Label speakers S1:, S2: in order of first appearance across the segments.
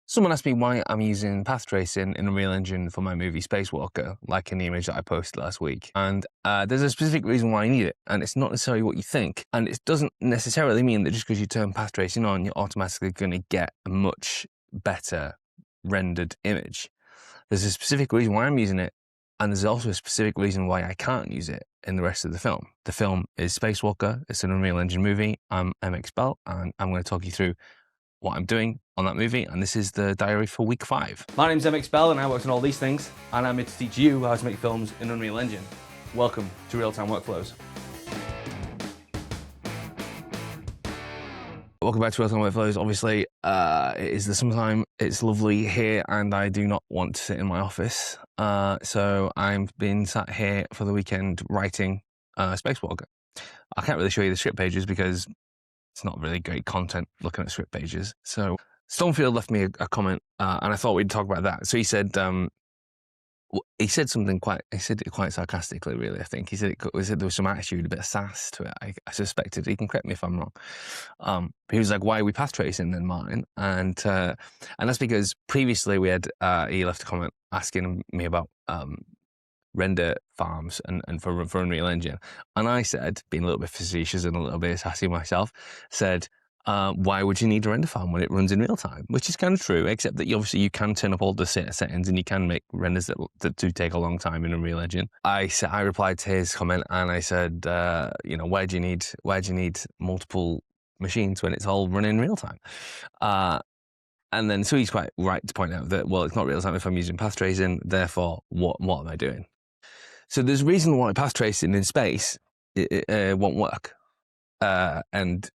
S1: Someone asked me why I'm using path tracing in Unreal Engine for my movie Spacewalker, like in the image that I posted last week. And there's a specific reason why I need it, and it's not necessarily what you think. And it doesn't necessarily mean that just because you turn path tracing on, you're automatically going to get a much better rendered image. There's a specific reason why I'm using it, and there's also a specific reason why I can't use it in the rest of the film. The film is Spacewalker. It's an Unreal Engine movie. I'm MX Bell, and I'm going to talk you through what I'm doing on that movie, and this is the diary for week 5.
S2: My name's MX Bell and I work on all these things, and I'm here to teach you how to make films in Unreal Engine. Welcome to Realtime Workflows.
S1: Welcome back to Realtime Workflows. Obviously, it is the summertime, it's lovely here, and I do not want to sit in my office. So I've been sat here for the weekend writing Spacewalker. I can't really show you the script pages because it's not really great content looking at script pages. So Stonefield left me a comment, and I thought we'd talk about that. So he said something quite sarcastically, really, I think. He said there was some attitude, a bit of sass to it. I suspected. He can correct me if I'm wrong. He was like, why are we path tracing then, Martin? And that's because previously we had, he left a comment asking me about render farms and for Unreal Engine. And I said, being a little bit facetious and a little bit sassy myself, said, why would you need a render farm when it runs in real time? Which is kind of true, except that you can turn up all the settings and you can make renders that do take a long time in Unreal Engine. I replied to his comment and I said, why do you need multiple machines when it's all running in real time? And then so he's quite right to point out that, well, it's not real time if I'm using path tracing, therefore what am I doing? So there's a reason why path tracing in space won't work, and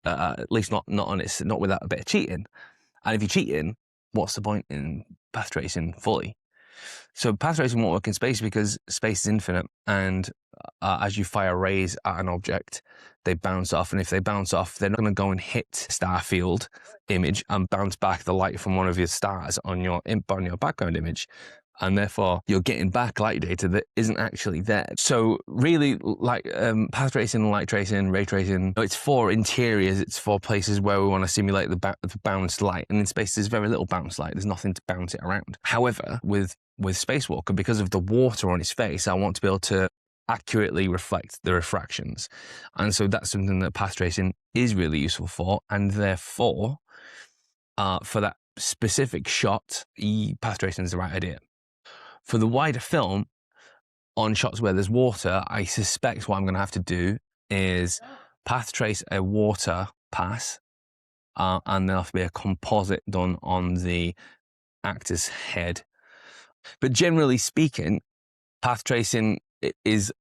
S1: at least not without a bit of cheating. And if you're cheating, what's the point in path tracing fully? So path tracing won't work in space because space is infinite, and as you fire rays at an object, they bounce off, and if they bounce off, they're not going to go and hit star field image and bounce back the light from one of your stars on your background image. And therefore, you're getting back light data that isn't actually there. So really, like path tracing, light tracing, ray tracing, it's for interiors, it's for places where we want to simulate the bounced light. And in space, there's very little bounced light. There's nothing to bounce it around. However, with Spacewalker, because of the water on its face, I want to be able to accurately reflect the refractions. And so that's something that path tracing is really useful for. And therefore, for that specific shot, path tracing is the right idea. For the wider film, on shots where there's water, I suspect what I'm going to have to do is path trace a water pass, and there'll have to be a composite done on the actor's head. But generally speaking, path tracing is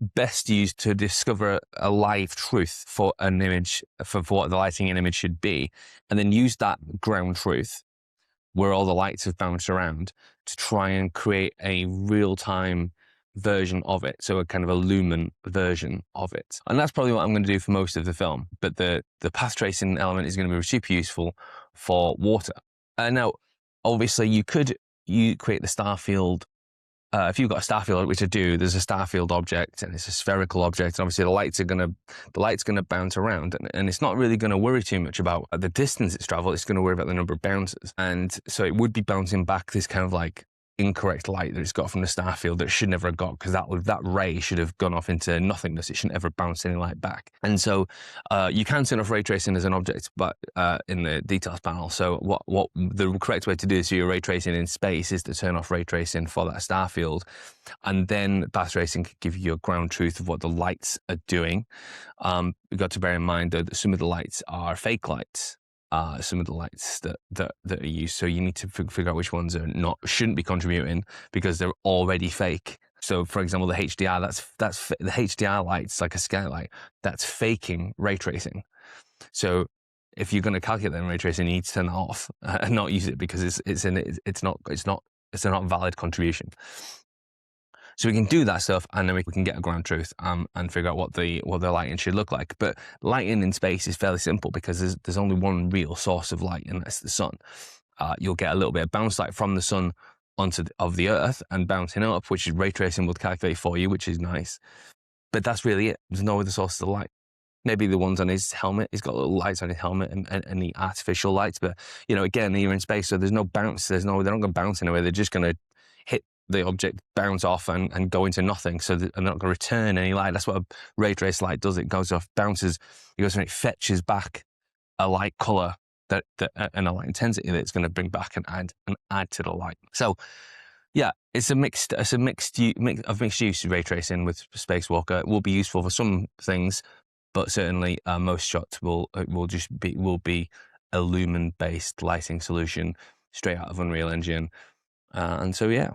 S1: best used to discover a live truth for an image, for what the lighting in an image should be, and then use that ground truth where all the lights have bounced around to try and create a real-time version of it. So a kind of a Lumen version of it. And that's probably what I'm going to do for most of the film. But the path tracing element is going to be super useful for water. Now, obviously, you create the star field. If you've got a star field, which I do, there's a star field object and it's a spherical object. And obviously the light's going to bounce around, and it's not really going to worry too much about the distance it's traveled. It's going to worry about the number of bounces. And so it would be bouncing back this kind of like incorrect light that it's got from the star field that it should never have got, because that ray should have gone off into nothingness. It shouldn't ever bounce any light back. And so you can turn off ray tracing as an object, but in the details panel. So what the correct way to do is your ray tracing in space is to turn off ray tracing for that star field, and then path tracing can give you a ground truth of what the lights are doing. You've got to bear in mind that some of the lights are fake lights. Some of the lights that are used, so you need to figure out which ones shouldn't be contributing because they're already fake. So, for example, the HDR, that's the HDR lights, like a skylight, that's faking ray tracing. So, if you're going to calculate that ray tracing, you need to turn that off and not use it because it's not a valid contribution. So we can do that stuff, and then we can get a ground truth and figure out what the lighting should look like. But lighting in space is fairly simple because there's only one real source of light, and that's the sun. You'll get a little bit of bounce light from the sun of the Earth and bouncing up, which ray tracing will calculate for you, which is nice. But that's really it. There's no other source of light. Maybe the ones on his helmet. He's got little lights on his helmet and the artificial lights. But, you know, again, you're in space, so there's no bounce. They're not going to bounce anywhere. They're just going to hit the object, bounce off and go into nothing. So they're not going to return any light. That's what a ray trace light does. It goes off, bounces, it goes and it fetches back a light color and a light intensity that it's going to bring back and add to the light. So yeah, it's a mixed use ray tracing with Spacewalker. It will be useful for some things, but certainly most shots will be a Lumen based lighting solution straight out of Unreal Engine. And so yeah.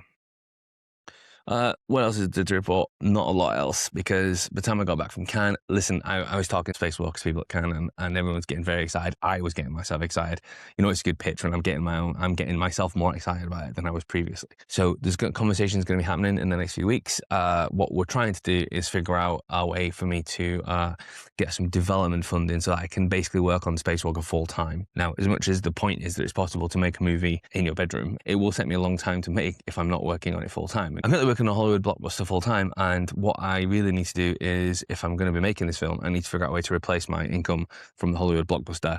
S1: What else is there to report? Not a lot else, because by the time I got back from Cannes, listen, I was talking to Spacewalker to people at Cannes, and everyone's getting very excited. I was getting myself excited. You know, it's a good pitch, and I'm getting myself more excited about it than I was previously. So there's conversations going to be happening in the next few weeks. What we're trying to do is figure out a way for me to get some development funding so that I can basically work on Spacewalker full time. Now, as much as the point is that it's possible to make a movie in your bedroom, it will take me a long time to make if I'm not working on it full time. I'm currently working on a Hollywood blockbuster full time, and what I really need to do is, if I'm going to be making this film, I need to figure out a way to replace my income from the Hollywood blockbuster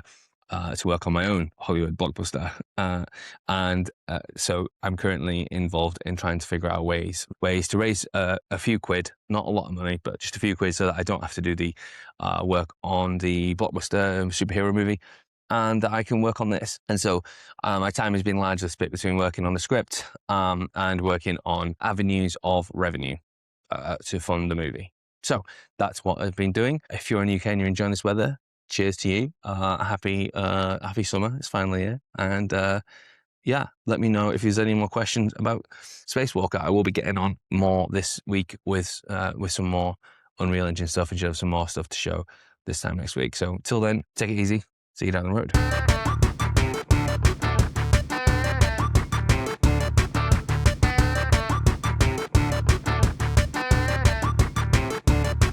S1: to work on my own Hollywood blockbuster. So I'm currently involved in trying to figure out ways to raise a few quid, not a lot of money, but just a few quid, so that I don't have to do the work on the blockbuster superhero movie, and I can work on this. And so my time has been largely split between working on the script and working on avenues of revenue to fund the movie. So that's what I've been doing. If you're in the UK and you're enjoying this weather, cheers to you. Happy summer. It's finally here. And yeah, let me know if there's any more questions about Spacewalker. I will be getting on more this week with some more Unreal Engine stuff, and should have some more stuff to show this time next week. So till then, take it easy. See you down the road.